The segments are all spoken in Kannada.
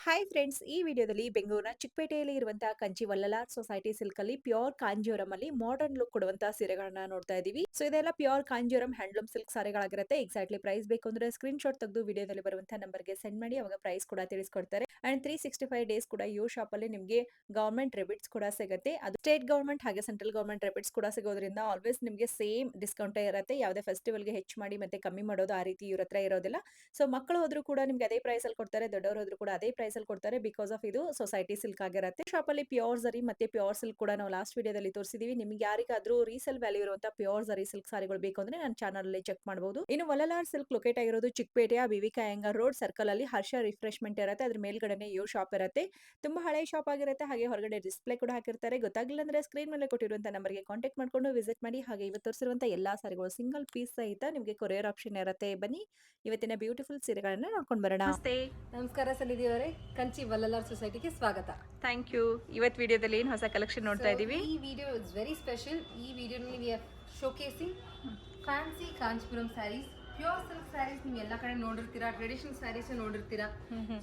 ಹಾಯ್ ಫ್ರೆಂಡ್ಸ್, ಈ ವಿಡಿಯೋದಲ್ಲಿ ಬೆಂಗಳೂರಿನ ಚಿಕ್ಕಪೇಟೆಯಲ್ಲಿ ಇರುವಂತಹ ಕಂಚಿ ವಲ್ಲಲಾರ್ ಸೊಸೈಟಿ ಸಿಲ್ಕ್ ಅಲ್ಲಿ ಪ್ಯೂರ್ ಕಾಂಜೀವರಂ ಅಲ್ಲಿ ಮಾಡರ್ನ್ ಲುಕ್ ಕೊಡುವಂತಹ ಸೀರೆಗಳನ್ನ ನೋಡ್ತಾ ಇದೀವಿ. ಸೊ ಇದೆಲ್ಲ ಪ್ಯೂರ್ ಕಾಂಜೀವರಂ ಹ್ಯಾಂಡ್ಲೂಮ್ ಸಿಲ್ಕ್ ಸಾರಿಗಳಾಗಿರುತ್ತೆ. ಎಕ್ಸಾಕ್ಟ್ಲಿ ಪ್ರೈಸ್ ಬೇಕು ಅಂದ್ರೆ ಸ್ಕ್ರೀನ್ ಶಾಟ್ ತೆಗೆದು ವಿಡಿಯೋದಲ್ಲಿ ಬರುವಂತಹ ನಂಬರ್ಗೆ ಸೆಂಡ್ ಮಾಡಿ, ಅವಾಗ ಪ್ರೈಸ್ ಕೂಡ ತಿಳಿಸ್ಕೊಡ್ತಾರೆ. ಅಂಡ್ 365 ಡೇಸ್ ಕೂಡ ಯು ಶಾಪ್ ಅಲ್ಲಿ ನಿಮಗೆ ಗವರ್ಮೆಂಟ್ ರೆಬಿಟ್ಸ್ ಕೂಡ ಸಿಗುತ್ತೆ. ಅದು ಸ್ಟೇಟ್ ಗವರ್ಮೆಂಟ್ ಹಾಗೆ ಸೆಂಟ್ರಲ್ ಗವರ್ಮೆಂಟ್ ರೆಬಿಟ್ಸ್ ಕೂಡ ಸಿಗೋದ್ರಿಂದ ಆಲ್ವೇಸ್ ನಿಮಗೆ ಸೇಮ್ ಡಿಸ್ಕೌಂಟ್ ಇರುತ್ತೆ. ಯಾವುದೇ ಫೆಸ್ಟಿವಲ್ ಗೆ ಹೆಚ್ಚು ಮಾಡಿ ಮತ್ತೆ ಕಮ್ಮಿ ಮಾಡೋದು ಆ ರೀತಿ ಇವ್ರ ಹತ್ರ ಇರೋದಿಲ್ಲ. ಸೊ ಮಕ್ಕಳು ಹೋದ್ರು ಕೂಡ ನಿಮ್ಗೆ ಅದೇ ಪ್ರೈಸ್ ಅಲ್ಲಿ ಕೊಡ್ತಾರೆ, ದೊಡ್ಡವರು ಹೋದ್ರು ಕೂಡ ಅದೇ ಪ್ರೈಸ್ ಅಲ್ಲಿ ಕೊಡ್ತಾರೆ. ಬಿಕಾಸ್ ಆಫ್ ಇದು ಸೊಸೈಟಿ ಸಿಲ್ಕ್ ಆಗಿರುತ್ತೆ. ಶಾಪ್ ಅಲ್ಲಿ ಪ್ಯೂರ್ ಜರಿ ಮತ್ತೆ ಪ್ಯೂರ್ ಸಿಲ್ಕ್ ಕೂಡ ನಾವು ಲಾಸ್ಟ್ ವಿಡಿಯೋದಲ್ಲಿ ತೋರಿಸಿದೀವಿ. ನಿಮ್ಗೆ ಯಾರಿಗಾದ್ರೂ ರೀಸೇಲ್ ವ್ಯಾಲ್ಯೂ ಇರುವಂತ ಪ್ಯೂರ್ ಜರಿ ಸಿಲ್ಕ್ ಸಾರಿಗಳು ಬೇಕು ಅಂದ್ರೆ ನನ್ನ ಚಾನಲ್ ಅಲ್ಲಿ ಚೆಕ್ ಮಾಡಬಹುದು. ಇನ್ನು ವಲ್ಲಲಾರ್ ಸಿಲ್ಕ್ ಲೊಕೇಟ್ ಆಗಿರೋದು ಚಿಕ್ಕಪೇಟೆಯ ವಿವಿಕಾ ಅಯ್ಯಂಗಾರ್ ರೋಡ್ ಸರ್ಕಲ್ ಅಲ್ಲಿ ಹರ್ಷ ರಿಫ್ರೆಶ್ಮೆಂಟ್ ಇರುತ್ತೆ. ಅದ್ರ ಮೇಲ್ಗಡೆನೆ ಯು ಶಾಪ್ ಇರುತ್ತೆ. ತುಂಬಾ ಹಳೆ ಶಾಪ್ ಆಗಿರುತ್ತೆ. ಹಾಗೆ ಹೊರಗಡೆ ಡಿಸ್ಪ್ಲೇ ಕೂಡ ಹಾಕಿರ್ತಾರೆ. ಗೊತ್ತಾಗಿಲ್ಲ ಅಂದ್ರೆ ಸ್ಕ್ರೀನ್ ಮೇಲೆ ಕೊಟ್ಟಿರುವಂತ ನಂಬರ್ಗೆ ಕಾಂಟ್ಯಾಕ್ಟ್ ಮಾಡ್ಕೊಂಡು ವಿಸಿಟ್ ಮಾಡಿ. ಹಾಗೆ ಇವತ್ತು ತೋರಿಸಿರುವಂತ ಎಲ್ಲಾ ಸಾರಿಗಳು ಸಿಂಗಲ್ ಪೀಸ್ ಸಹಿತ ನಿಮಗೆ ಕೊರಿಯರ್ ಆಪ್ಷನ್ ಇರುತ್ತೆ. ಬನ್ನಿ ಇವತ್ತಿನ ಬ್ಯೂಟಿಫುಲ್ ಸೀರೆಗಳನ್ನ ನೋಡ್ಕೊಂಡು ಬರೋಣ. ನಮಸ್ತೆ. ನಮಸ್ಕಾರ ಸನ್ನಿಧಿ ಅವರೇ, ಕಂಚಿ ವಲ್ಲಲಾರ್ ಸೊಸೈಟಿಗೆ ಸ್ವಾಗತ. Thank you. ಇವತ್ತು ವಿಡಿಯೋದಲ್ಲಿ ಏನು ಹೊಸ ಕಲೆಕ್ಷನ್ ನೋಡ್ತಾ ಇದೀವಿ? ಈ ವಿಡಿಯೋ ಇಸ್ ವೆರಿ ಸ್ಪೆಷಲ್. ಈ ವಿಡಿಯೋನಲ್ಲಿ we are showcasing fancy Kanchipuram saris, pure silk saris. ನೀವು ಎಲ್ಲ ಕಡೆ ನೋಡಿರ್ತೀರಾ, ಟ್ರೆಡಿಷನಲ್ ಸ್ಯಾರೀಸ್ ನೋಡಿರ್ತೀರಾ.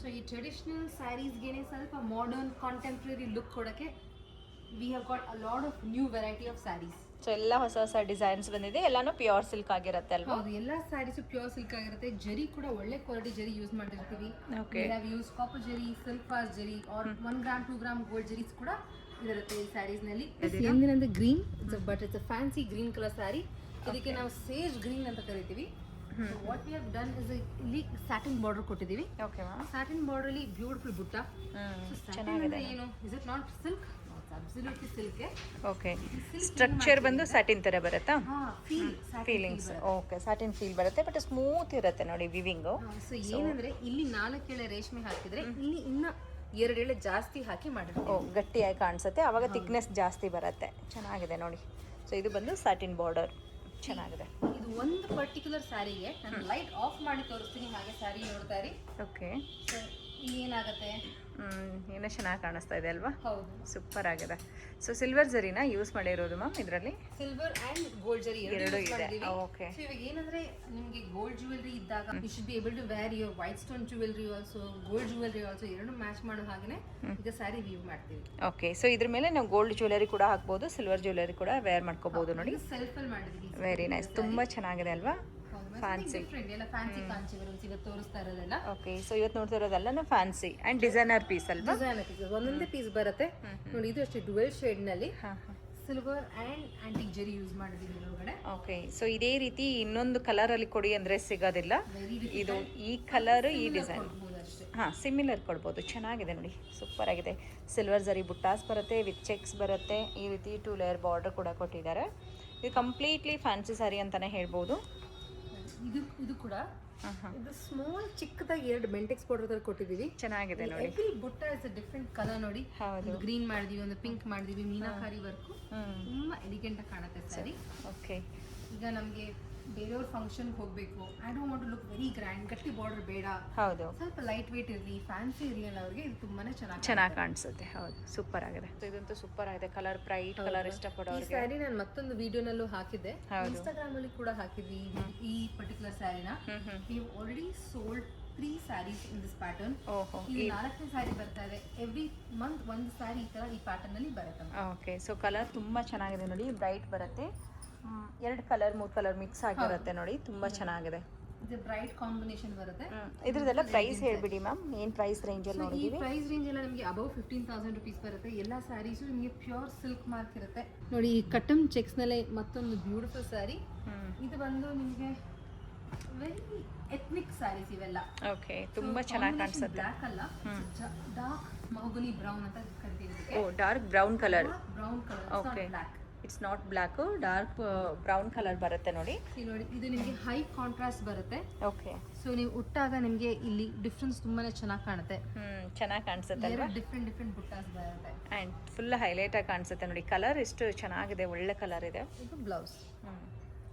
ಸೊ ಈ ಟ್ರೆಡಿಷನಲ್ ಸ್ಯಾರೀಸ್ಗೆನೆ ಸ್ವಲ್ಪ ಮಾಡರ್ನ್ ಕಾಂಟೆಂಪ್ರರಿ ಲುಕ್ ಕೊಡೋಕ್ಕೆ we have got a lot of new variety of saris. So ಎಲ್ಲ ಹೊಸ ಹೊಸ ಡಿಸೈನ್ಸ್ ಬಂದಿದೆ. ಎಲ್ಲಾನು ಪ್ಯೂರ್ ಸಿಲ್ಕ್ ಆಗಿರುತ್ತೆ ಅಲ್ವಾ? ಹೌದು, ಎಲ್ಲ ಸ್ಯಾರೀಸು ಪ್ಯೂರ್ ಸಿಲ್ಕ್ ಆಗಿರುತ್ತೆ. ಜರಿ ಕೂಡ ಒಳ್ಳೆ ಕ್ವಾಲಿಟಿ ಜರಿ ಯೂಸ್ ಮಾಡಿರ್ತೀವಿ. Okay. We have use copper ಜರಿ, ಸಿಲ್ಕ್ ಫಾಸ್ಟ್ ಜರಿ ಆರ್ 1 ಗ್ರಾಮ್ 2 ಗ್ರಾಮ್ ಗೋಲ್ಡ್ ಜರೀಸ್ ಕೂಡ ಇರುತ್ತೆ ಈ ಸ್ಯಾರೀಸ್ ನಲ್ಲಿ. ಏನಂದ್ರೆ green, but it's a fancy green colour sari. ಇದಕ್ಕೆ ನಾವು ಸೇಜ್ ಗ್ರೀನ್ ಅಂತ ಕರಿತೀವಿ. What we have done is ಇಲ್ಲಿ ಸ್ಯಾಟಿನ್ ಬಾರ್ಡರ್ ಕೊಟ್ಟಿದ್ದೀವಿ. Okay ma'am. ಸ್ಯಾಟಿನ್ ಬಾರ್ಡರ್ ಅಲ್ಲಿ ಬ್ಯೂಟಿಫುಲ್ ಬುಟ್ಟ. ಚೆನ್ನಾಗಿದೆ. ಏನು is it not silk? Absolutely silk. Okay. Structure ಬಂದು ಸ್ಯಾಟಿನ್ ತರ ಬರುತ್ತಾ? Feelings. Feelings. Okay, satin feel ಬರುತ್ತೆ, ಬಟ್ ಸ್ಮೂತ್ ಇರುತ್ತೆ ನೋಡಿ ವಿವಿಂಗು. ಸೊ ಏನಂದ್ರೆ ಇಲ್ಲಿ 4 ಎಳೆ ರೇಷ್ಮೆ ಹಾಕಿದ್ರೆ ಇಲ್ಲಿ ಇನ್ನ 2 ಎಳೆ ಜಾಸ್ತಿ ಹಾಕಿ ಮಾಡಿರ್ತೀವಿ. ಓ, ಗಟ್ಟಿಯಾಗಿ ಕಾಣಿಸುತ್ತೆ, ಅವಾಗ ಥಿಕ್ನೆಸ್ ಜಾಸ್ತಿ ಬರುತ್ತೆ. ಚೆನ್ನಾಗಿದೆ ನೋಡಿ. ಸೊ ಇದು ಬಂದು ಸ್ಯಾಟಿನ್ ಬಾರ್ಡರ್, ಚೆನ್ನಾಗಿದೆ. ಇದು ಒಂದು ಪರ್ಟಿಕ್ಯುಲರ್ ಸ್ಯಾರಿಗೆ ನಾನು ಲೈಟ್ ಆಫ್ ಮಾಡಿ ತೋರಿಸ್ತೀನಿ, ಹಾಗೆ ಸ್ಯಾರಿ ನೋಡ್ತಾ ಇರಿ. ಓಕೆ. ಸೊ ಇಲ್ಲಿ ಏನಾಗುತ್ತೆ? ಏನೋ ಚೆನ್ನಾಗಿ ಕಾಣಿಸ್ತಾ ಇದೆ ಅಲ್ವಾ? ಹೌದು, ಸೂಪರ್ ಆಗಿದೆ. ಸೊ ಸಿಲ್ವರ್ ಜರಿನ ಯೂಸ್ ಮಾಡಿರೋದು ಮ್ಯಾಮ್ ಇದರಲ್ಲಿ? ಸಿಲ್ವರ್ ಅಂಡ್ ಗೋಲ್ಡ್ ಜರಿ ಎರಡು ಇದೆ. ಓಕೆ. ಸೊ ಇವಾಗ ಏನಂದ್ರೆ ನಿಮಗೆ ಗೋಲ್ಡ್ ಜ್ಯುವೆಲ್ರಿ ಇದ್ದಾಗ you should be able to wear your white stone jewellery also, gold jewellery also, ಎರಡು ಮ್ಯಾಚ್ ಮಾಡೋ ಹಾಗೆ ಈಗ ಸ್ಯಾರಿ ವ್ಯೂ ಮಾಡ್ತೀವಿ. ಓಕೆ. ಸೊ ಇದ್ರ ಮೇಲೆ ನಾವು ಗೋಲ್ಡ್ ಜ್ಯುವೆಲರಿ ಕೂಡ ಹಾಕ್ಬೋದು, ಸಿಲ್ವರ್ ಜ್ಯುವೆಲರಿ ಕೂಡ ವೇರ್ ಮಾಡ್ಕೋಬಹುದು ನೋಡಿ. ಸೆಲ್ಫ್ ಅಲ್ಲಿ ಮಾಡಿದೀವಿ. ವೆರಿ ನೈಸ್, ತುಂಬಾ ಚೆನ್ನಾಗಿದೆ ಅಲ್ವಾ? ಫ್ಯಾನ್ಸಿ. ಎಲ್ಲ ಫ್ಯಾನ್ಸಿ ಕಾಂಚೀವರಂ ಇವತ್ತು ತೋರಿಸ್ತಾ ಇರೋದೆಲ್ಲ. ಓಕೆ. ಸೊ ಇವತ್ತು ನೋಡ್ತಾ ಇರೋದೆಲ್ಲ ಫ್ಯಾನ್ಸಿ ಅಂಡ್ ಡಿಸೈನರ್ ಪೀಸ್ ಅಲ್ವಾ? ಡಿಸೈನರ್ ಪೀಸ್ ಒಂದೊಂದೇ ಪೀಸ್ ಬರುತ್ತೆ ನೋಡಿ. ಇದು ಅಷ್ಟೇ ಡುವೆಲ್ ಶೇಡ್ ನಲ್ಲಿ ಸಿಲ್ವರ್ ಅಂಡ್ ಆಂಟಿಕ್ ಜರಿ ಯೂಸ್ ಮಾಡಿದೀವಿ ಒಳಗಡೆ. ಓಕೆ. ಸೊ ಇದೇ ರೀತಿ ಇನ್ನೊಂದು ಕಲರ್ ಅಲ್ಲಿ ಕೊಡಿ ಅಂದ್ರೆ ಸಿಗೋದಿಲ್ಲ. ಇದು ಈ ಕಲರ್, ಈ ಡಿಸೈನ್ ಸಿಮಿಲರ್ ಕೊಡ್ಬೋದು. ಚೆನ್ನಾಗಿದೆ ನೋಡಿ, ಸೂಪರ್ ಆಗಿದೆ. ಸಿಲ್ವರ್ ಜರಿ ಬುಟ್ಟಾಸ್ ಬರುತ್ತೆ, ವಿತ್ ಚೆಕ್ಸ್ ಬರುತ್ತೆ. ಈ ರೀತಿ 2 ಲೇಯರ್ ಬಾರ್ಡರ್ ಕೂಡ ಕೊಟ್ಟಿದ್ದಾರೆ. ಇದು ಕಂಪ್ಲೀಟ್ಲಿ ಫ್ಯಾನ್ಸಿ ಸ್ಯಾರಿ ಅಂತಾನೆ ಹೇಳ್ಬೋದು. ಇದು ಕೂಡ ಇದು ಸ್ಮಾಲ್ ಚಿಕ್ಕದಾಗಿ 2 ಬೆಂಟೆಕ್ಸ್ ಬಾರ್ಡರ್ ತರ ಕೊಟ್ಟಿದೀವಿ. ಚೆನ್ನಾಗಿದೆ ನೋಡಿ. ಎವ್ರಿ ಬುಟ್ಟ ಇಸ್ ಅ ಡಿಫರೆಂಟ್ ಕಲರ್ ನೋಡಿ. ಹೌದು. ಗ್ರೀನ್ ಮಾಡಿದೀವಿ, ಒಂದು ಪಿಂಕ್ ಮಾಡಿದೀವಿ, ಮೀನಾಕಾರಿ ವರ್ಕ್. ತುಂಬಾ ಎಲಿಗೆಂಟ್ ಆಗಿ ಕಾಣುತ್ತೆ ಸ್ಯಾರಿ. ಓಕೆ. ಈಗ ನಮಗೆ ಬೇರೆಯವ್ರ ಫಂಕ್ಷನ್ ಹೋಗ್ಬೇಕು, I don't want to look very grand, ಗಟ್ಟಿ ಬಾರ್ಡರ್ ಬೇಡ, ಹೌದು, ಸ್ವಲ್ಪ ಲೈಟ್ ವೇಟ್ ಇರಲಿ, ಫ್ಯಾನ್ಸಿ ಇರಲಿ ಅನ್ನೋರಿಗೆ ಇದು ತುಂಬಾನೇ ಚೆನ್ನಾಗಿ ಕಾಣಿಸುತ್ತೆ. ಹೌದು, ಸೂಪರ್ ಆಗಿದೆ. ಇದಂತೂ ಸೂಪರ್ ಆಗಿದೆ. ಕಲರ್ ಬ್ರೈಟ್ ಕಲರ್ ಇಷ್ಟಪಡೋರಿಗೆ. ಸ್ಯಾರಿ ನಾನು ಮತ್ತೊಂದು ವಿಡಿಯೋನಲ್ಲೂ ಹಾಕಿದ್ದೆ, ಇನ್ಸ್ಟಾಗ್ರಾಮ್ ಅಲ್ಲಿ ಕೂಡ ಹಾಕಿದ್ವಿ ಈ ಪರ್ಟಿಕ್ಯುಲರ್ ಸ್ಯಾರಿನ. We already sold 3 saris in this pattern. ಇದು 4ನೇ ಸ್ಯಾರಿ ಬರ್ತಾ ಇದೆ. ಎವ್ರಿ ಮಂತ್ ಒಂದು ಸ್ಯಾರಿ ಈ ತರ ಈ ಪ್ಯಾಟರ್ನ್ ಅಲ್ಲಿ ಬರುತ್ತೆ. ಓಕೆ. ಸೊ ಕಲರ್ ತುಂಬಾ ಚೆನ್ನಾಗಿದೆ ನೋಡಿ, ಬ್ರೈಟ್ ಬರುತ್ತೆ. 2 ಕಲರ್ 3 ಕಲರ್ ಮಿಕ್ಸ್ ಆಗಿರುತ್ತೆ ನೋಡಿ, ತುಂಬಾ ಚೆನ್ನಾಗಿದೆ. ಇದು ಬ್ರೈಟ್ ಕಾಂಬಿನೇಷನ್ ಬರುತ್ತೆ. ಇದ್ರದ್ದೆಲ್ಲ ಪ್ರೈಸ್ ಹೇಳ್ಬಿಡಿ ಮ್ಯಾಮ್, ಏನ್ ಪ್ರೈಸ್ ರೇಂಜ್ ಅಲ್ಲಿ ನೋಡಿದೀವಿ? ಈ ಪ್ರೈಸ್ ರೇಂಜ್ ಎಲ್ಲ ನಿಮಗೆ ಅಬೌವ್ 15,000 rupees ಬರುತ್ತೆ. ಎಲ್ಲ ಸ್ಯಾರೀಸು ನಿಮಗೆ ಪ್ಯೂರ್ ಸಿಲ್ಕ್ ಮಾರ್ಕ್ ಇರುತ್ತೆ ನೋಡಿ. ಈ ಕಟಮ್ ಚೆಕ್ಸ್ ನಲ್ಲಿ ಮತ್ತೊಂದು ಬ್ಯೂಟಿಫುಲ್ ಸ್ಯಾರಿ. ಇದು ಬಂದು ನಿಮಗೆ ವೆರಿ ಎಥ್ನಿಕ್ ಸ್ಯಾರೀಸ್ ಇವೆಲ್ಲ. ಓಕೆ. ತುಂಬಾ ಚೆನ್ನಾಗಿ ಕಾಣಿಸುತ್ತೆ. ಬ್ಲಾಕ್ ಅಲ್ಲ, ಡಾರ್ಕ್ ಮಹೋಗನಿ ಬ್ರೌನ್ ಅಂತ ಕರಿತೀವಿ. Oh, dark brown colour. Brown colour. Okay. It's not black, dark brown colour ಬರುತ್ತೆ ನೋಡಿ. ನೋಡಿ, ಇದು ನಿಮಗೆ ಹೈ ಕಾಂಟ್ರಾಸ್ಟ್ ಬರುತ್ತೆ. ಓಕೆ. ಸೊ ನೀವು ಉಟ್ಟಾಗ ನಿಮಗೆ ಇಲ್ಲಿ ಡಿಫ್ರೆನ್ಸ್ ತುಂಬಾನೇ ಚೆನ್ನಾಗಿ ಕಾಣುತ್ತೆ. ಚೆನ್ನಾಗಿ ಕಾಣಿಸುತ್ತೆ ಅಲ್ವಾ? ಡಿಫ್ರೆಂಟ್ ಬುಟ್ಟಾಸ್ ಬರುತ್ತೆ ಅಂಡ್ ಫುಲ್ ಹೈಲೈಟ್ ಆಗಿ ಕಾಣಿಸುತ್ತೆ ನೋಡಿ. ಕಲರ್ ಎಷ್ಟು ಚೆನ್ನಾಗಿದೆ, ಒಳ್ಳೆ ಕಲರ್ ಇದೆ. ಇದು ಬ್ಲೌಸ್.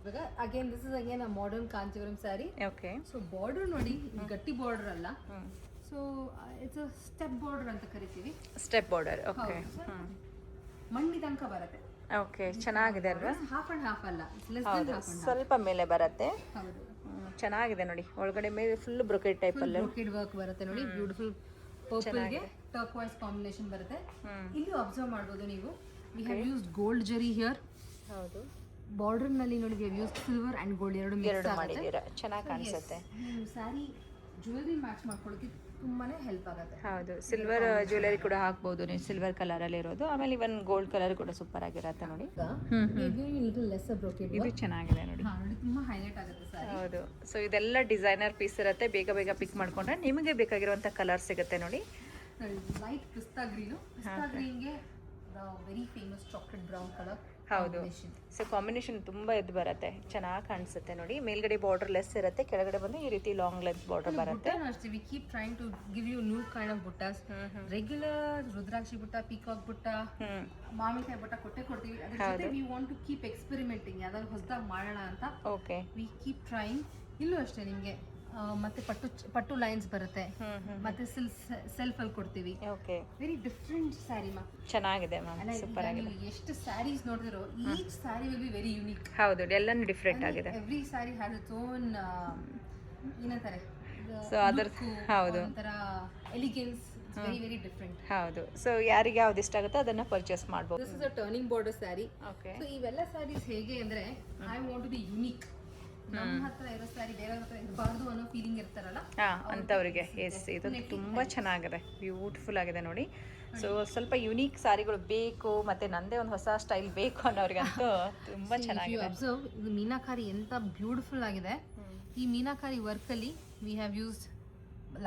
ಇವಾಗ again this is again a modern Kanjeevaram sari. Okay. So border ನೋಡಿ, ಗಟ್ಟಿ ಬಾರ್ಡರ್ ಅಲ್ಲ. So it's a step border ಅಂತ ಕರಿತೀವಿ. Step border. ಓಕೆ. ಮಂಡಿ ತನಕ ಬರುತ್ತೆ. ಓಕೆ. ಚೆನ್ನಾಗಿದೆ ಅಲ್ವಾ? ಹಾಫ್ ಅಂಡ್ ಹಾಫ್ ಅಲ್ಲ, ಸ್ವಲ್ಪ ಮೇಲೆ ಬರುತ್ತೆ. ಹೌದು, ಚೆನ್ನಾಗಿದೆ ನೋಡಿ. ಒಳಗಡೆ ಮೇಲೆ ಫುಲ್ ಬ್ರೊಕೆಟ್ ಟೈಪ್ ಅಲ್ಲಿ ಬ್ರೊಕೆಡ್ ವರ್ಕ್ ಬರುತ್ತೆ ನೋಡಿ. ಬ್ಯೂಟಿಫುಲ್ ಪರ್ಪಲ್ಗೆ ಟರ್ಕ್ವೈಸ್ ಕಾಂಬಿನೇಷನ್ ಬರುತ್ತೆ. ಇಲ್ಲಿ ಅಬ್ಸರ್ವ್ ಮಾಡ್ಬೋದು ನೀವು, ವಿ ಹ್ಯಾವ್ ಯೂಸ್ಡ್ ಗೋಲ್ಡ್ ಜರಿ ಹಿಯರ್. ಹೌದು, ಬಾರ್ಡರ್ ನಲ್ಲಿ ನೋಡಿ we have used silver and gold ಎರಡು ಮಿಕ್ಸ್ ಮಾಡಿದ್ದೀರಾ, ಚೆನ್ನಾಗಿ ಕಾಣಿಸುತ್ತೆ. ನೀವು ಸ್ಯಾರಿ ಜ್ಯುವೆಲರಿ ಮ್ಯಾಚ್ ಮಾಡ್ಕೊಳ್ಳೋಕೆ ತುಂಬಾನೇ ಹೆಲ್ಪ್ ಆಗುತ್ತೆ. ಹೌದು, ಸಿಲ್ವರ್ ಜ್ಯುವೆಲರಿ ಕೂಡ ಹಾಕ್ಬೋದು ನೀವು, ಸಿಲ್ವರ್ ಕಲರ್ ಅಲ್ಲಿ ಇರೋದು. ಆಮೇಲೆ ಇವನ್ ಗೋಲ್ಡ್ ಕಲರ್ ಕೂಡ ಸೂಪರ್ ಆಗಿರುತ್ತೆ ನೋಡಿ. ಇದು ಚೆನ್ನಾಗಿದೆ ನೋಡಿ, ನೋಡಿ ತುಂಬಾ ಹೈಲೈಟ್ ಆಗುತ್ತೆ ಸ್ಯಾರಿ. ಹೌದು. ಸೊ ಇದೆಲ್ಲ ಡಿಸೈನರ್ ಪೀಸ್ ಇರುತ್ತೆ, ಬೇಗ ಬೇಗ ಪಿಕ್ ಮಾಡ್ಕೊಂಡ್ರೆ ನಿಮಗೆ ಬೇಕಾಗಿರುವಂತ ಕಲರ್ ಸಿಗುತ್ತೆ ನೋಡಿ. ಲೈಟ್ ಪಿಸ್ತಾ ಗ್ರೀನ್ಗೆ very famous chocolate brown colour. ಹೌದು, ಸೊ ಕಾಂಬಿನೇಷನ್ ತುಂಬಾ ಎದ್ದು ಬರುತ್ತೆ, ಚೆನ್ನಾಗಿ ಕಾಣಿಸುತ್ತೆ ನೋಡಿ. ಮೇಲ್ಗಡೆ ಬಾರ್ಡರ್ ಲೆಸ್ ಇರುತ್ತೆ, ಕೆಳಗಡೆ ಬಂದು ಈ ರೀತಿ ಲಾಂಗ್ ಲೆಂತ್ ಬಾರ್ಡರ್ ಬರುತ್ತೆ. ಅಷ್ಟೇ, we keep trying to give you new kind of buttas. Regular ರುದ್ರಾಕ್ಷಿ ಬುಟ್ಟ, ಪೀಕಾಕ್ ಬುಟ್ಟ, ಮಾವಿನಕಾಯಿ ಬುಟ್ಟ ಕೊಡ್ತೀವಿ. ಅದ್ರ ಜೊತೆ we want to keep experimenting, ಯಾವ್ದಾದ್ರು ಹೊಸದಾಗಿ ಮಾಡೋಣ ಅಂತ. Okay, we keep trying. ಇಲ್ಲೂ ಅಷ್ಟೇ ನಿಮಗೆ ಮತ್ತೆ ಪಟ್ಟು ಲೈನ್ಸ್ ಬರುತ್ತೆ, ಮತ್ತೆ ಸೆಲ್ಫ್ ಅಲ್ಲಿ ಕೊಡ್ತೀವಿ. ಓಕೆ, ವೆರಿ ಡಿಫ್ರೆಂಟ್ ಸ್ಯಾರಿ ಮಾ, ಚೆನ್ನಾಗಿದೆ ಮ್ಯಾಮ್, ಸೂಪರ್ ಆಗಿದೆ. ಎಷ್ಟು ಸ್ಯಾರೀಸ್ ನೋಡಿದಿರೋ, each sari will be very unique. ಹೌದು, ಎಲ್ಲಾನು ಡಿಫ್ರೆಂಟ್ ಆಗಿದೆ. Every sari has its own ಏನಂತಾರೆ, ಸೊ ಅದರ ಹೌದು ಒಂಥರ ಎಲಿಗೆನ್ಸ್, ವೆರಿ ವೆರಿ ಡಿಫ್ರೆಂಟ್. ಹೌದು, ಸೊ ಯಾರಿಗೆ ಯಾವ್ದು ಇಷ್ಟ ಆಗುತ್ತೋ ಅದನ್ನ ಪರ್ಚೇಸ್ ಮಾಡ್ಬೋದು. This is a turning border sari. Okay, so ಇವೆಲ್ಲ ಸ್ಯಾರೀಸ್ ಹೇಗೆ ಅಂದ್ರೆ, I want to be unique. ನಮ್ಮ ಹತ್ರ ಇರೋ ಸ್ಯಾರಿ ಬೇರೆ ಹತ್ರ ಇರಬಾರ್ದು ಅನ್ನೋ ಫೀಲಿಂಗ್ ಇರ್ತಾರಲ್ಲ, ಅಂತವರಿಗೆ. ಎಸ್, ಇದು ತುಂಬಾ ಚೆನ್ನಾಗಿದೆ, ಬ್ಯೂಟಿಫುಲ್ ಆಗಿದೆ ನೋಡಿ. ಸೊ ಸ್ವಲ್ಪ ಯುನೀಕ್ ಸ್ಯಾರಿಗಳು ಬೇಕು, ಮತ್ತೆ ನಂದೇ ಒಂದು ಹೊಸ ಸ್ಟೈಲ್ ಬೇಕು ಅನ್ನೋರಿಗಂತೂ ತುಂಬಾ ಚೆನ್ನಾಗಿದೆ. ಅಬ್ಸರ್ವ್, ಇದು ಮೀನಾಕಾರಿ ಎಂತ ಬ್ಯೂಟಿಫುಲ್ ಆಗಿದೆ. ಈ ಮೀನಾಕಾರಿ ವರ್ಕ್ ಅಲ್ಲಿ we have used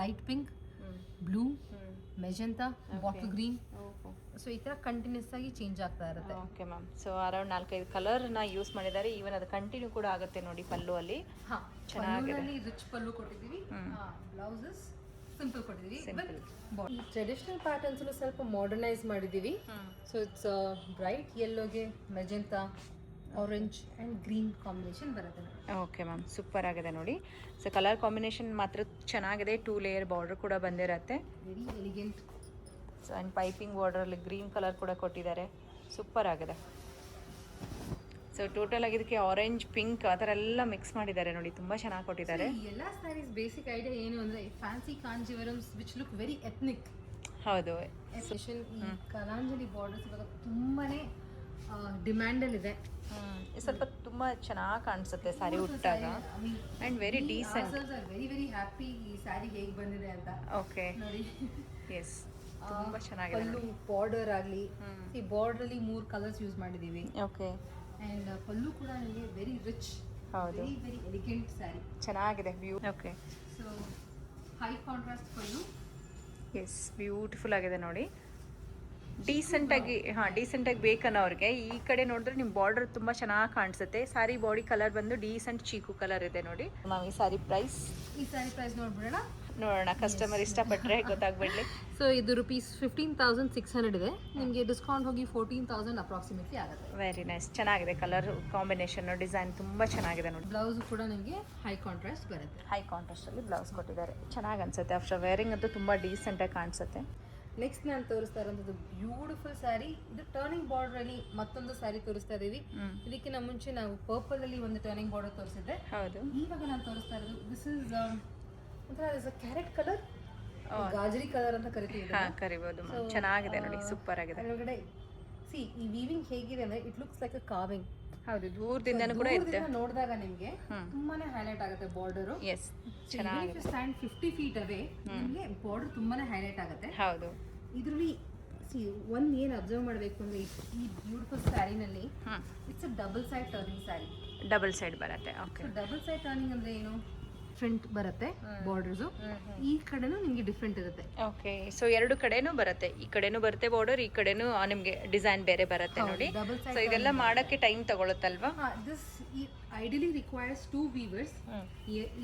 light pink, blue, magenta, bottle green. So ಈ ತರ ಕಂಟಿನ್ಯೂಸ್ ಆಗಿ ಚೇಂಜ್ ಆಗ್ತಾ ಇರುತ್ತೆ. ಓಕೆ ಮ್ಯಾಮ್, ಸೊ ಅರೌಂಡ್ 4-5 ಕಲರ್ನ ಯೂಸ್ ಮಾಡಿದ್ದಾರೆ. ಈವನ್ ಅದು ಕಂಟಿನ್ಯೂ ಕೂಡ ಆಗುತ್ತೆ ನೋಡಿ ಪಲ್ಲು ಅಲ್ಲಿ. ಚೆನ್ನಾಗಿದೆ, ರಿಚ್ ಪಲ್ಲು ಕೊಟ್ಟಿದ್ದೀವಿ, ಬ್ಲೌಸಸ್ ಸಿಂಪಲ್ ಕೊಟ್ಟಿದ್ದೀವಿ. ಈ ಟ್ರೆಡಿಷನಲ್ ಪ್ಯಾಟರ್ನ್ಸ್ ಸ್ವಲ್ಪ ಮಾಡರ್ನೈಸ್ ಮಾಡಿದ್ದೀವಿ. ಸೊ ಇಟ್ಸ್ ಬ್ರೈಟ್ ಯೆಲ್ಲೋಗೆ magenta, orange and green combination ಬರುತ್ತೆ. ಓಕೆ ಮ್ಯಾಮ್, ಸೂಪರ್ ಆಗಿದೆ ನೋಡಿ. ಸೊ ಕಲರ್ ಕಾಂಬಿನೇಷನ್ ಮಾತ್ರ ಚೆನ್ನಾಗಿದೆ, 2 ಲೇಯರ್ ಬಾರ್ಡರ್ ಕೂಡ ಬಂದಿರತ್ತೆ, very elegant. So and piping ಬಾರ್ಡರಲ್ಲಿ ಗ್ರೀನ್ ಕಲರ್ ಕೂಡ ಕೊಟ್ಟಿದ್ದಾರೆ, ಸೂಪರ್ ಆಗಿದೆ. ಸೊ ಟೋಟಲ್ ಆಗಿ ಇದಕ್ಕೆ ಆರೆಂಜ್, ಪಿಂಕ್ ಆ ಥರ ಎಲ್ಲ ಮಿಕ್ಸ್ ಮಾಡಿದ್ದಾರೆ ನೋಡಿ, ತುಂಬ ಚೆನ್ನಾಗಿ ಕೊಟ್ಟಿದ್ದಾರೆ. ಎಲ್ಲ ಸ್ಯಾರೀಸ್ ಬೇಸಿಕ್ ಐಡಿಯಾ ಏನು ಅಂದರೆ, fancy Kanjeevarams which look very ethnic. ಹೌದು, ಎಸ್ಪೆಷಲ್ ಈ ಕಲಾಂಜಲಿ ಬಾರ್ಡರ್ಸ್ ಇವಾಗ ತುಂಬಾನೇ ಡಿಮ್ಯಾಂಡಲ್ಲಿದೆ. ಸ್ವಲ್ಪ ತುಂಬ ಚೆನ್ನಾಗಿ ಕಾಣಿಸುತ್ತೆ ಸ್ಯಾರಿ ಉಟ್ಟಾಗ, and very decent. Very very happy ಈ ಸ್ಯಾರಿ ಹೇಗೆ ಬಂದಿದೆ ಅಂತ. ಓಕೆ, ನೋಡಿ, ಎಸ್, ತುಂಬಾ ಚೆನ್ನಾಗಿದೆ. ಪಲ್ಲು ಬಾರ್ಡರ್ ಆಗಲಿ, ಈ ಬಾರ್ಡರ್ ಅಲ್ಲಿ 3 ಕಲರ್ಸ್ ಯೂಸ್ ಮಾಡಿದೀವಿ. ಓಕೆ, ಅಂಡ್ ಪಲ್ಲು ಕೂಡ ನಿಮಗೆ ವೆರಿ ರಿಚ್, ಹೌದು, ವೆರಿ ವೆರಿ ಎಲಿಗೆಂಟ್ ಸ್ಯಾರಿ, ಚೆನ್ನಾಗಿದೆ view. Okay, so high contrast pallu. Yes, beautiful ಆಗಿದೆ ನೋಡಿ. ಡೀಸೆಂಟಾಗಿ ಡೀಸೆಂಟಾಗಿ ಬೇಕನ್ನೋರಿಗೆ ಈ ಕಡೆ ನೋಡಿದ್ರೆ ನಿಮ್ಮ ಬಾರ್ಡರ್ ತುಂಬ ಚೆನ್ನಾಗಿ ಕಾಣಿಸುತ್ತೆ. ಸ್ಯಾರಿ ಬಾಡಿ ಕಲರ್ ಬಂದು ಡೀಸೆಂಟ್ ಚೀಕು ಕಲರ್ ಇದೆ ನೋಡಿ. ನಾವು ಈ ಸ್ಯಾರಿ ಪ್ರೈಸ್ ನೋಡ್ಬಿಡೋಣ, ನೋಡೋಣ, ಕಸ್ಟಮರ್ ಇಷ್ಟಪಟ್ಟರೆ ಗೊತ್ತಾಗ್ಬಿಡ್ಲಿ. ಸೊ ಇದು ರುಪೀಸ್ 15,600 ಇದೆ, ನಿಮಗೆ ಡಿಸ್ಕೌಂಟ್ ಹೋಗಿ 14,000 ಅಪ್ರಾಕ್ಸಿಮೇಟ್ಲಿ ಆಗುತ್ತೆ. ವೆರಿ ನೈಸ್, ಚೆನ್ನಾಗಿದೆ ಕಲರ್ ಕಾಂಬಿನೇಷನ್, ಡಿಸೈನ್ ತುಂಬ ಚೆನ್ನಾಗಿದೆ ನೋಡಿ. ಬ್ಲೌಸ್ ಕೂಡ ನಿಮಗೆ ಹೈ ಕಾಂಟ್ರಾಸ್ಟ್ ಬರುತ್ತೆ, ಹೈ ಕಾಂಟ್ರಾಸ್ಟಲ್ಲಿ ಬ್ಲೌಸ್ ಕೊಟ್ಟಿದ್ದಾರೆ, ಚೆನ್ನಾಗಿ ಅನ್ಸುತ್ತೆ. ಆಫ್ಟರ್ ವೇರಿಂಗ್ ಅಂತೂ ತುಂಬ ಡೀಸೆಂಟಾಗಿ ಕಾಣಿಸುತ್ತೆ. ನೆಕ್ಸ್ಟ್ ನಾನು ತೋರಿಸ್ತಾ ಇರೋದು ಬ್ಯೂಟಿಫುಲ್ ಸ್ಯಾರಿ. ಇದು ಟರ್ನಿಂಗ್ ಬಾರ್ಡರ್ ಅಲ್ಲಿ ಮತ್ತೊಂದು ಸ್ಯಾರಿ ತೋರಿಸ್ತಾ ಇದೀವಿ. ಇದಕ್ಕಿಂತ ಮುಂಚೆ ನಾವು ಪರ್ಪಲ್ ಅಲ್ಲಿ ಒಂದು ಟರ್ನಿಂಗ್ ಬಾರ್ಡರ್ ತೋರಿಸಿದ್ದೆ. ಹೌದು, ಇವಾಗ ನಾನು ತೋರಿಸ್ತಾ ಇರೋದು ದಿಸ್ ಇಸ್ ಒಂಥರ ಕ್ಯಾರೆಟ್ ಕಲರ್, ಗಾಜರಿ ಕಲರ್ ಅಂತ ಕರಿತೀವಿ. ಕರಿಬಹುದು, ಚೆನ್ನಾಗಿದೆ ನೋಡಿ, ಸೂಪರ್ ಆಗಿದೆ. ಒಳಗಡೆ ಸಿ ಈ ವೀವಿಂಗ್ ಹೇಗಿದೆ ಅಂದ್ರೆ it looks like a carving. ಹೌದು, ದೂರದಿಂದನೂ ಕೂಡ ಇದೆ, ನೋಡಿದಾಗ ನಿಮಗೆ ತುಂಬಾನೇ ಹೈಲೈಟ್ ಆಗುತ್ತೆ ಬಾರ್ಡರ್. ಎಸ್, ಚೆನ್ನಾಗಿದೆ. ಸ್ಟ್ಯಾಂಡ್ 50 ಫೀಟ್ ಅವೇ ನಿಮಗೆ ಬಾರ್ಡರ್ ತುಂಬಾನೇ ಹೈಲೈಟ್ ಆಗುತ್ತೆ. ಹೌದು, ಇದರಲ್ಲಿ ಸಿ ಒಂದು ಏನು ಅಬ್ಸರ್ವ್ ಮಾಡಬೇಕು ಅಂದರೆ, ಈ ಬ್ಯೂಟಿಫುಲ್ ಸ್ಯಾರಿನಲ್ಲಿ it's a double side turning sari. Double side ಬರುತ್ತೆ. ಓಕೆ, ಡಬಲ್ ಸೈಡ್ ಟರ್ನಿಂಗ್ ಅಂದರೆ ಏನು, ಫ್ರಂಟ್ ಬರುತ್ತೆ ಬಾರ್ಡರ್ಸು, ಈ ಕಡೆನೂ ನಿಮಗೆ ಡಿಫ್ರೆಂಟ್ ಇರುತ್ತೆ. ಓಕೆ, ಸೊ ಎರಡು ಕಡೆನೂ ಬರುತ್ತೆ, ಈ ಕಡೆನೂ ಬರುತ್ತೆ ಬಾರ್ಡರ್, ಈ ಕಡೆನೂ ನಿಮಗೆ ಡಿಸೈನ್ ಬೇರೆ ಬರುತ್ತೆ ನೋಡಿ. ಸೊ ಇದೆಲ್ಲ ಮಾಡೋಕ್ಕೆ ಟೈಮ್ ತಗೊಳುತ್ತಲ್ವಾ? ದಿಸ್ ಐಡಿಯಲಿ ರಿಕ್ವೈರ್ಸ್ 2 ವೀವರ್ಸ್,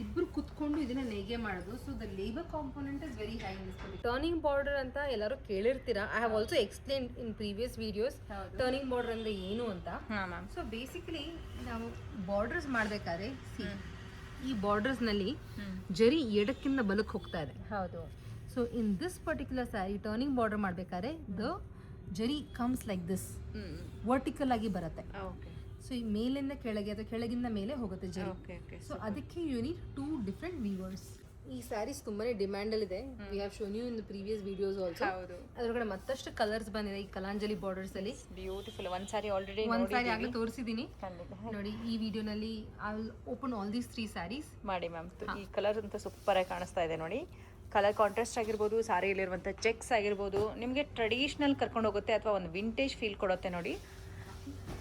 ಇಬ್ರು ಕುತ್ಕೊಂಡು ಇದನ್ನ ನೇಯ್ಗೆ ಮಾಡೋದು. So the labour component is very high in this. Turning border ಅಂತ ಎಲ್ಲರೂ ಕೇಳಿರ್ತೀರಾ. I have also explain in previous videos turning border ಅಂದ್ರೆ ಏನು ಅಂತ. ಸೊ ಬೇಸಿಕಲಿ ನಾವು ಬಾರ್ಡರ್ಸ್ ಮಾಡಬೇಕಾದ್ರೆ ಈ ಬಾರ್ಡರ್ಸ್ ನಲ್ಲಿ ಜರಿ ಎಡಕ್ಕಿಂತ ಬಲಕ್ಕೆ ಹೋಗ್ತಾ ಇದೆ. ಹೌದು, so in this particular sari turning border ಮಾಡಬೇಕಾದ್ರೆ ದ ಜರಿ ಕಮ್ಸ್ ಲೈಕ್ ದಿಸ್, ವರ್ಟಿಕಲ್ ಆಗಿ ಬರುತ್ತೆ. ಓಕೆ, ಸೊ ಈ ಮೇಲಿಂದ ಕೆಳಗೆ ಅಥವಾ ಕೆಳಗಿಂದ ಮೇಲೆ ಹೋಗುತ್ತೆ ಜರಿ. Okay, okay. ಸೊ ಅದಕ್ಕೆ ಯು ನೀಡ್ 2 ಡಿಫ್ರೆಂಟ್ ವೀವರ್ಸ್. ಈ ಸ್ಯಾರೀಸ್ ತುಂಬಾನೇ ಡಿಮ್ಯಾಂಡ್ ಅಲ್ಲಿ ಇದೆ. We have shown you in the previous videos also. ಹೌದು, ಅದರೊಳಗಡೆ ಮತ್ತಷ್ಟು ಕಲರ್ಸ್ ಬಂದಿದೆ ಈ ಕಲಾಂಜಲಿ ಬಾರ್ಡರ್ಸ್ ಅಲ್ಲಿ. ಬ್ಯೂಟಿಫುಲ್. ಒಂದ್ ಸಾರಿ ಆಲ್ರೆಡಿ ಒಂದ್ ಸಾರಿ ಆಗ್ಲೇ ತೋರಿಸಿದೀನಿ ಖಂಡಿತ ನೋಡಿ. ಈ ವಿಡಿಯೋನಲ್ಲಿ I will open all these 3 saris. ಮಾಡಿ ಮ್ಯಾಮ್. ಈ ಕಲರ್ ಅಂತೂ ಸೂಪರ್ ಆಗಿ ಕಾಣಿಸ್ತಾ ಇದೆ ನೋಡಿ. ಕಲರ್ ಕಾಂಟ್ರಾಸ್ಟ್ ಆಗಿರ್ಬೋದು, ಸಾರಿಯಲ್ಲಿರುವಂಥ ಚೆಕ್ಸ್ ಆಗಿರ್ಬೋದು, ನಿಮಗೆ ಟ್ರೆಡಿಷ್ನಲ್ ಕರ್ಕೊಂಡು ಹೋಗುತ್ತೆ ಅಥವಾ ಒಂದು ವಿಂಟೇಜ್ ಫೀಲ್ ಕೊಡುತ್ತೆ ನೋಡಿ.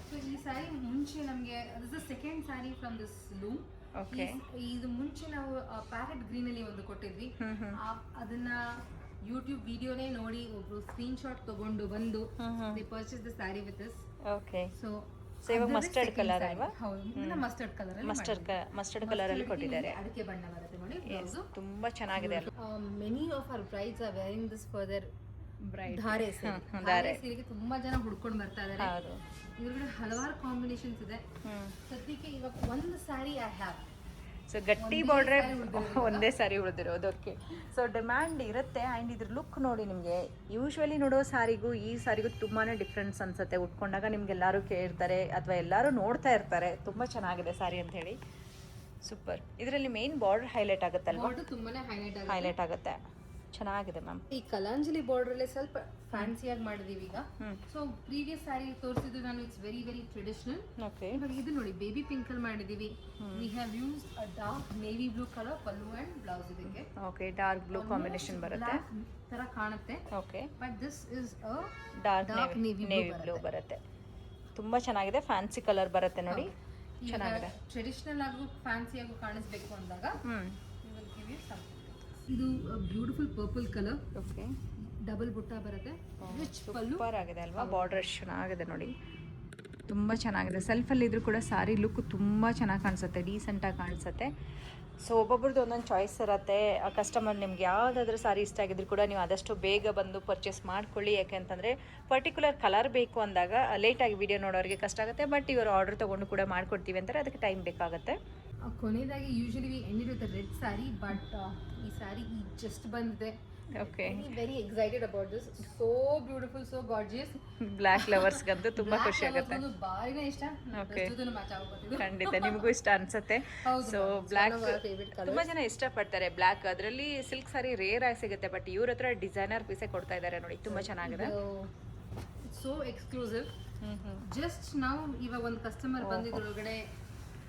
ಸೊ ಈ ಸ್ಯಾರಿ ಮುಂಚೆ ನಮಗೆ this the second sari from this loom. Okay, ಇದು ಮುಂಚೆ ನಾವು ಪ್ಯಾರೆಟ್ ಗ್ರೀನ್ ಅಲ್ಲಿ ಒಂದು ಕೊಟ್ಟಿದ್ವಿ. ಅದನ್ನ ಯೂಟ್ಯೂಬ್ ವಿಡಿಯೋನೇ ನೋಡಿ ಒಬ್ರು ಸ್ಕ್ರೀನ್ ಶಾಟ್ ತಗೊಂಡು ಬಂದು they purchase the sari with this. Okay, so ಇವಾಗ ಮಸ್ಟರ್ಡ್ ಕಲರ್ ಅಲ್ವಾ? ಹೌದು, ಮಸ್ಟರ್ಡ್ ಕಲರ್ ಅಲ್ಲಿ ಮಸ್ಟರ್ಡ್ ಕಲರ್ ಅಲ್ಲಿ ಕೊಟ್ಟಿದ್ದಾರೆ. ಅದಕ್ಕೆ ಬಣ್ಣ ಬರುತ್ತೆ ನೋಡಿ. ತುಂಬಾ ಚೆನ್ನಾಗಿದೆ ಅಲ್ವಾ? Many of our brides are wearing this for their bride ಧಾರೆ ಸೀರೆಗೆ ತುಂಬಾ ಜನ ಹುಡ್ಕೊಂಡು ಬರ್ತಾ ಇದ್ದಾರೆ. ಹೌದು, ಇದ್ರೊಳಗಡೆ ಹಲವಾರು ಕಾಂಬಿನೇಷನ್ಸ್ ಇದೆ. ಸದ್ಯಕ್ಕೆ ಇವಾಗ ಒಂದು ಸ್ಯಾರಿ ಐ ಹ್ಯಾವ್. ಸೊ ಗಟ್ಟಿ ಬಾರ್ಡ್ರೆ ಒಂದೇ ಸಾರಿ ಉಳಿದಿರೋದು. ಓಕೆ, ಸೊ ಡಿಮ್ಯಾಂಡ್ ಇರುತ್ತೆ. ಆ್ಯಂಡ್ ಇದ್ರ ಲುಕ್ ನೋಡಿ, ನಿಮಗೆ ಯೂಶ್ವಲಿ ನೋಡೋ ಸಾರಿಗೂ ಈ ಸಾರಿಗೂ ತುಂಬಾ ಡಿಫ್ರೆನ್ಸ್ ಅನ್ಸುತ್ತೆ. ಉಟ್ಕೊಂಡಾಗ ನಿಮ್ಗೆ ಎಲ್ಲರೂ ಕೇಳ್ತಾರೆ ಅಥವಾ ಎಲ್ಲರೂ ನೋಡ್ತಾ ಇರ್ತಾರೆ ತುಂಬ ಚೆನ್ನಾಗಿದೆ ಸಾರಿ ಅಂತ ಹೇಳಿ. ಸೂಪರ್. ಇದರಲ್ಲಿ ಮೇನ್ ಬಾರ್ಡರ್ ಹೈಲೈಟ್ ಆಗುತ್ತಲ್ವಾ? ಬಾರ್ಡರ್ ತುಂಬಾನೇ ಹೈಲೈಟ್ ಆಗುತ್ತೆ. ಚೆನ್ನಾಗಿದೆ ಮ್ಯಾಮ್. ಈ ಕಲಾಂಜಲಿ ಬಾರ್ಡರ್ ಅಲ್ಲೇ ಸ್ವಲ್ಪ ಫ್ಯಾನ್ಸಿಯಾಗಿ ಮಾಡಿದೀವಿ ಈಗ. ಸೊ ಪ್ರೀವಿಯಸ್ ಸ್ಯಾರಿ ತೋರಿಸಿದ್ದು ನಾನು it's very very traditional. Okay, ಇವಾಗ ಇದು ನೋಡಿ ಬೇಬಿ ಪಿಂಕ್ ಅಲ್ಲಿ ಮಾಡಿದೀವಿ. We have used a dark navy blue colour pallu and blouse ಇದಕ್ಕೆ. ಓಕೆ, ಡಾರ್ಕ್ ಬ್ಲೂ ಕಾಂಬಿನೇಷನ್ ಬರುತ್ತೆ ತರ ಕಾಣುತ್ತೆ. Okay, but this is a dark navy blue ಬರುತ್ತೆ. ತುಂಬಾ ಚೆನ್ನಾಗಿದೆ. ಫ್ಯಾನ್ಸಿ ಕಲರ್ ಬರುತ್ತೆ ನೋಡಿ, ಚೆನ್ನಾಗಿದೆ. ಟ್ರೆಡಿಷನಲ್ ಆಗು ಫ್ಯಾನ್ಸಿ ಆಗು ಕಾಣಿಸ್ಬೇಕು ಅಂದಾಗ ಇದು beautiful purple colour. Okay, double ಬುಟ್ಟ ಬರುತ್ತೆ. ಸೂಪರ್ ಆಗಿದೆ ಅಲ್ವಾ? ಬಾರ್ಡರ್ ಚೆನ್ನಾಗಿದೆ ನೋಡಿ, ತುಂಬ ಚೆನ್ನಾಗಿದೆ. ಸೆಲ್ಫಲ್ಲಿ ಇದ್ರೂ ಕೂಡ ಸಾರಿ ಲುಕ್ ತುಂಬ ಚೆನ್ನಾಗಿ ಕಾಣಿಸುತ್ತೆ, ಡೀಸೆಂಟಾಗಿ ಕಾಣಿಸುತ್ತೆ. ಸೊ ಒಬ್ಬೊಬ್ರದ್ದು ಒಂದೊಂದು ಚಾಯ್ಸ್ ಇರುತ್ತೆ. ಆ ಕಸ್ಟಮರ್ ನಿಮ್ಗೆ ಯಾವುದಾದ್ರೂ ಸಾರಿ ಇಷ್ಟ ಆಗಿದ್ರು ಕೂಡ ನೀವು ಆದಷ್ಟು ಬೇಗ ಬಂದು ಪರ್ಚೇಸ್ ಮಾಡ್ಕೊಳ್ಳಿ. ಯಾಕೆ ಅಂತಂದರೆ ಪರ್ಟಿಕ್ಯುಲರ್ ಕಲರ್ ಬೇಕು ಅಂದಾಗ ಲೇಟಾಗಿ ವಿಡಿಯೋ ನೋಡೋರಿಗೆ ಕಷ್ಟ ಆಗುತ್ತೆ. ಬಟ್ ಇವರು ಆರ್ಡರ್ ತೊಗೊಂಡು ಕೂಡ ಮಾಡ್ಕೊಡ್ತೀವಿ ಅಂತಾರೆ, ಅದಕ್ಕೆ ಟೈಮ್ ಬೇಕಾಗುತ್ತೆ. ಕೊನೆಯದಾಗಿ usually we end with red sari, but ಈ ಸ್ಯಾರಿ ಈಗ ಜಸ್ಟ್ ಬಂದಿದೆ. Okay, very excited about this. So beautiful, so gorgeous. Black ಲವರ್ಸ್ಗಂತೂ ತುಂಬ ಖುಷಿ ಆಗುತ್ತೆ. ಬಾರಿನೇ ಇಷ್ಟ. ಓಕೆ, ಮ್ಯಾಚ್ ಆಗೋದು ಖಂಡಿತ ನಿಮಗೂ ಇಷ್ಟ ಅನ್ಸುತ್ತೆ. ಸೊ ಬ್ಲ್ಯಾಕ್ ತುಂಬಾ ಜನ ಇಷ್ಟಪಡ್ತಾರೆ. ಬ್ಲ್ಯಾಕ್ ಅದರಲ್ಲಿ ಸಿಲ್ಕ್ ಸಾರಿ ರೇರ್ ಆಗಿ ಸಿಗುತ್ತೆ, ಬಟ್ ಇವ್ರ ಹತ್ರ ಡಿಸೈನರ್ ಪೀಸೇ ಕೊಡ್ತಾ ಇದ್ದಾರೆ ನೋಡಿ, ತುಂಬಾ ಚೆನ್ನಾಗಿದೆ. So exclusive. ಜಸ್ಟ್ ನಾವು ಇವಾಗ ಒಂದು ಕಸ್ಟಮರ್ ಬಂದಿದ್ರೊಳಗಡೆ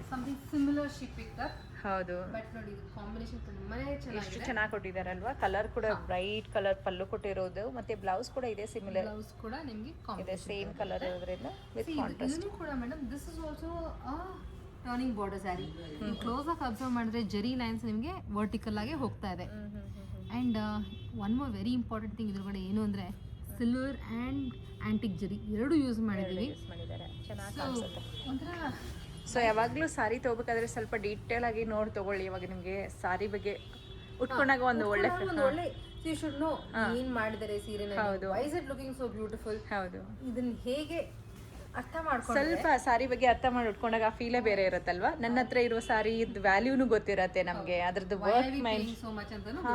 something similar she picked up. ಹೌದು, ಬಟ್ ನೋಡಿ ಇದು ಕಾಂಬಿನೇಷನ್ ತುಂಬಾನೇ ಎಷ್ಟು ಚೆನ್ನಾಗಿದೆ. ಚೆನ್ನಾಗಿ ಕೊಟ್ಟಿದ್ದಾರಲ್ವಾ? ಕಲರ್ ಕೂಡ ಬ್ರೈಟ್ ಕಲರ್ ಪಲ್ಲು ಕೊಟ್ಟಿರೋದು, ಮತ್ತೆ ಬ್ಲೌಸ್ ಕೂಡ ಇದೆ ಸಿಮಿಲರ್ ಬ್ಲೌಸ್ ಕೂಡ ನಿಮಗೆ ಇದೆ, ಸೇಮ್ ಕಲರ್ ಇರೋದ್ರಿಂದ ವಿತ್ ಕಾಂಟ್ರಾಸ್ಟ್. ಇದನ್ನು ಕೂಡ madam this is also a turning border sari. ನೀವು ಕ್ಲೋಸ್ ಆಗಿ ಅಬ್ಸರ್ವ್ ಮಾಡಿದ್ರೆ ಜರಿ ಲೈನ್ಸ್ ನಿಮಗೆ ವರ್ಟಿಕಲ್ ಆಗಿ ಹೋಗ್ತಾ ಇದೆ. And one more very important thing ಇದ್ರೊಳಗಡೆ ಏನು ಅಂದರೆ ಸಿಲ್ವರ್ ಆ್ಯಂಡ್ ಆ್ಯಂಟಿಕ್ ಜರಿ ಎರಡೂ ಯೂಸ್ ಮಾಡಿದ್ದೀವಿ. ಚೆನ್ನಾಗಿ ಕಾಣಿಸುತ್ತೆ. ಒಂಥರ ಸೊ ಯಾವಾಗಲೂ ಸಾರಿ ತೊಗೋಬೇಕಾದ್ರೆ ಸ್ವಲ್ಪ ಡೀಟೇಲ್ ಆಗಿ ನೋಡಿ ತೊಗೊಳ್ಳಿ. ಇವಾಗ ನಿಮಗೆ ಸಾರಿ ಬಗ್ಗೆ ಉಟ್ಕೊಂಡಾಗ ಒಂದು ಒಳ್ಳೆ ಯು ಶುಡ್ ನೋ ಏನ್ ಮಾಡಿದ್ದಾರೆ ಸೀರೆನ. ಹೌದು, why is it looking so beautiful. ಹೌದು, ಇದನ್ನ ಹೇಗೆ ಅರ್ಥ ಮಾಡ್ಕೊಂಡು ಸ್ವಲ್ಪ ಸಾರಿ ಬಗ್ಗೆ ಅರ್ಥ ಮಾಡಿ ಉಟ್ಕೊಂಡಾಗ ಆ ಫೀಲೇ ಬೇರೆ ಇರುತ್ತಲ್ವಾ? ನನ್ನ ಹತ್ರ ಇರುವ ಸಾರಿ ವ್ಯಾಲ್ಯೂನು ಗೊತ್ತಿರತ್ತೆ ನಮಗೆ, ಅದ್ರದ್ದು ವರ್ಕ್ ಮೈಂಡ್. ಸೋ ಮಚ್ ಅಂತ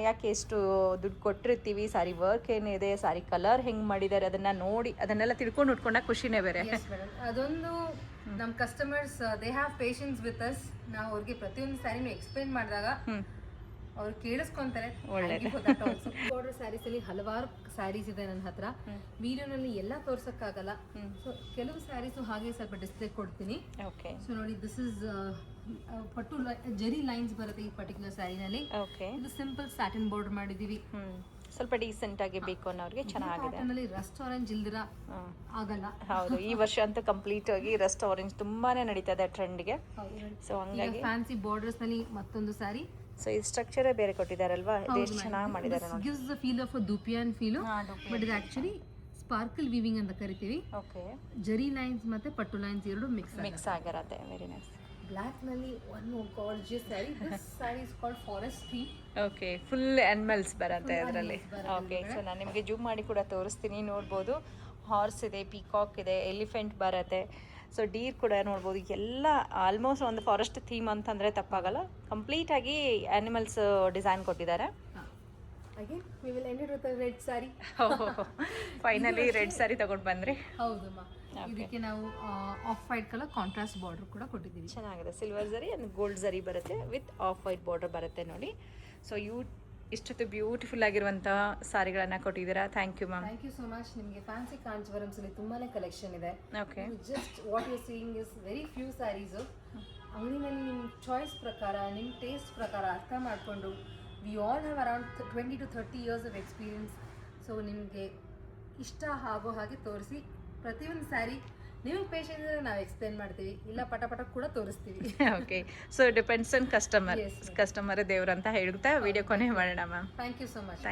ಯಾಕೆ ಎಷ್ಟು ದುಡ್ಡು ಕೊಟ್ಟಿರ್ತೀವಿ, ಸಾರಿ ವರ್ಕ್ ಏನಿದೆ, ಸಾರಿ ಕಲರ್ ಹೆಂಗ್ ಮಾಡಿದ್ದಾರೆ ಅದನ್ನ ನೋಡಿ ಅದನ್ನೆಲ್ಲ ತಿಳ್ಕೊಂಡು ಉಟ್ಕೊಂಡಾಗ ಖುಷಿನೇ ಬೇರೆ. ಅದೊಂದು ನಮ್ಮ customers they have patience with us. ನಾವು ಅವ್ರಿಗೆ ಪ್ರತಿಯೊಂದು ಸ್ಯಾರಿನೂ ಎಕ್ಸ್ಪ್ಲೇನ್ ಮಾಡಿದಾಗ ಅವ್ರು ಕೇಳಿಸ್ಕೊಂತಾರೆ. ಬಾರ್ಡರ್ ಸ್ಯಾರೀಸ್ ಅಲ್ಲಿ ಹಲವಾರು ಸ್ಯಾರೀಸ್ ಇದೆ ನನ್ನ ಹತ್ರ. ವಿಡಿಯೋನಲ್ಲಿ ಎಲ್ಲ ತೋರ್ಸಕ್ಕಾಗಲ್ಲ. ಸೊ ಕೆಲವು ಸ್ಯಾರೀಸು ಹಾಗೆ ಸ್ವಲ್ಪ ಡಿಸ್ಪ್ಲೇ ಕೊಡ್ತೀನಿ. ಓಕೆ, ಸೊ ನೋಡಿ ದಿಸ್ ಇಸ್ ಪಟ್ಟು ಜರಿ ಲೈನ್ಸ್ ಬರುತ್ತೆ ಈ ಪರ್ಟಿಕ್ಯುಲರ್ ಸ್ಯಾರಿನಲ್ಲಿ. ಓಕೆ, ಇದು ಸಿಂಪಲ್ ಸ್ಯಾಟಿನ್ ಬಾರ್ಡರ್ ಮಾಡಿದೀವಿ. ಸ್ವಲ್ಪ ಡೀಸೆಂಟ್ ಆಗಿ ಬೇಕು ಅನ್ನೋರಿಗೆ ಚೆನ್ನಾಗಿದೆ. ರಸ್ಟ್ ಆರೆಂಜ್ ಇಲ್ದಿರ ಆಗಲ್ಲ. ಹೌದು, ಈ ವರ್ಷ ಅಂತೂ ಕಂಪ್ಲೀಟ್ ಆಗಿ ರಸ್ಟ್ ಆರೆಂಜ್ ತುಂಬಾನೇ ನಡೀತಾ ಇದೆ ಟ್ರೆಂಡ್ಗೆ. ಸೊ ಹಂಗಾಗಿ ಫ್ಯಾನ್ಸಿ ಬಾರ್ಡರ್ಸ್ ನಲ್ಲಿ ಮತ್ತೊಂದು ಸ್ಯಾರಿ. ಸೊ ಈ ಸ್ಟ್ರಕ್ಚರೇ ಬೇರೆ ಕೊಟ್ಟಿದ್ದಾರಲ್ವಾ, ಎಷ್ಟು ಚೆನ್ನಾಗಿ ಮಾಡಿದ್ದಾರೆ ನೋಡಿ. Gives the feel of a dupion feel, but ಇದು ಆಕ್ಚುಲಿ ಸ್ಪಾರ್ಕಲ್ ವೀವಿಂಗ್ ಅಂತ ಕರಿತೀವಿ. ಓಕೆ, ಜರಿ ಲೈನ್ಸ್ ಮತ್ತೆ ಪಟ್ಟು ಲೈನ್ಸ್ ಎರಡು ಮಿಕ್ಸ್ ಆಗಿರತ್ತೆ. Very nice. ಬ್ಲಾಕ್ ನಲ್ಲಿ one gorgeous sari. This sari is called forest theme. Okay, full animals ಬರುತ್ತೆ ಅದರಲ್ಲಿ. ಓಕೆ, ಸೊ ನಾನು ನಿಮಗೆ ಜೂಮ್ ಮಾಡಿ ಕೂಡ ತೋರಿಸ್ತೀನಿ, ನೋಡ್ಬೋದು. ಹಾರ್ಸ್ ಇದೆ, ಪೀಕಾಕ್ ಇದೆ, ಎಲಿಫೆಂಟ್ ಬರುತ್ತೆ. ಸೊ ಡೀರ್ ಕೂಡ ನೋಡ್ಬೋದು. ಎಲ್ಲ ಆಲ್ಮೋಸ್ಟ್ ಒಂದು ಫಾರೆಸ್ಟ್ ಥೀಮ್ ಅಂತಂದರೆ ತಪ್ಪಾಗಲ್ಲ. ಕಂಪ್ಲೀಟಾಗಿ ಆ್ಯನಿಮಲ್ಸ್ ಡಿಸೈನ್ ಕೊಟ್ಟಿದ್ದಾರೆ. Again we will end it with a red sari. Finally red sari ತಗೊಂಡು ಬಂದ್ರಿ. ಹೌದಮ್ಮ. ಇದಕ್ಕೆ ನಾವು of white colour contrast border ಕೂಡ ಕೊಟ್ಟಿದ್ದೀವಿ. ಚೆನ್ನಾಗಿದೆ. ಸಿಲ್ವರ್ ಝರಿ ಆ್ಯಂಡ್ ಗೋಲ್ಡ್ ಝರಿ ಬರುತ್ತೆ ವಿತ್ ಆಫ್ ವೈಟ್ ಬಾರ್ಡರ್ ಬರುತ್ತೆ ನೋಡಿ. ಸೊ ಇಷ್ಟೊತ್ತು ಬ್ಯೂಟಿಫುಲ್ ಆಗಿರುವಂಥ ಸಾರಿಗಳನ್ನು ಕೊಟ್ಟಿದ್ದೀರಾ. Thank you ma'am. Thank you so much. ನಿಮಗೆ ಫ್ಯಾನ್ಸಿ ಕಾಂಚೀವರಮ್ಸಲ್ಲಿ ತುಂಬಾ ಕಲೆಕ್ಷನ್ ಇದೆ. Okay. Just what you seeing is very few saris. ಅಂಗಡಿನಲ್ಲಿ ನಿಮ್ಮ ಚಾಯ್ಸ್ ಪ್ರಕಾರ, ನಿಮ್ಮ ಟೇಸ್ಟ್ ಪ್ರಕಾರ ಅರ್ಥ ಮಾಡಿಕೊಂಡು, we all have around 20 to 30 years of experience. So ನಿಮಗೆ ಇಷ್ಟ ಆಗೋ ಹಾಗೆ ತೋರಿಸಿ, ಪ್ರತಿಯೊಂದು ಸ್ಯಾರಿ ನಿಮಗೆ ಪೇಷನ್ಸ್ ಇದ್ದರೆ ನಾವು ಎಕ್ಸ್ಪ್ಲೇನ್ ಮಾಡ್ತೀವಿ, ಇಲ್ಲ ಪಟ ಕೂಡ ತೋರಿಸ್ತೀವಿ. Okay. So depends on customer. Yes, yes. ಕಸ್ಟಮರೇ ದೇವ್ರು ಅಂತ ಹೇಳ್ತಾ ವಿಡಿಯೋ ಕೊನೆ ಮಾಡೋಣ ma'am. Thank you so much.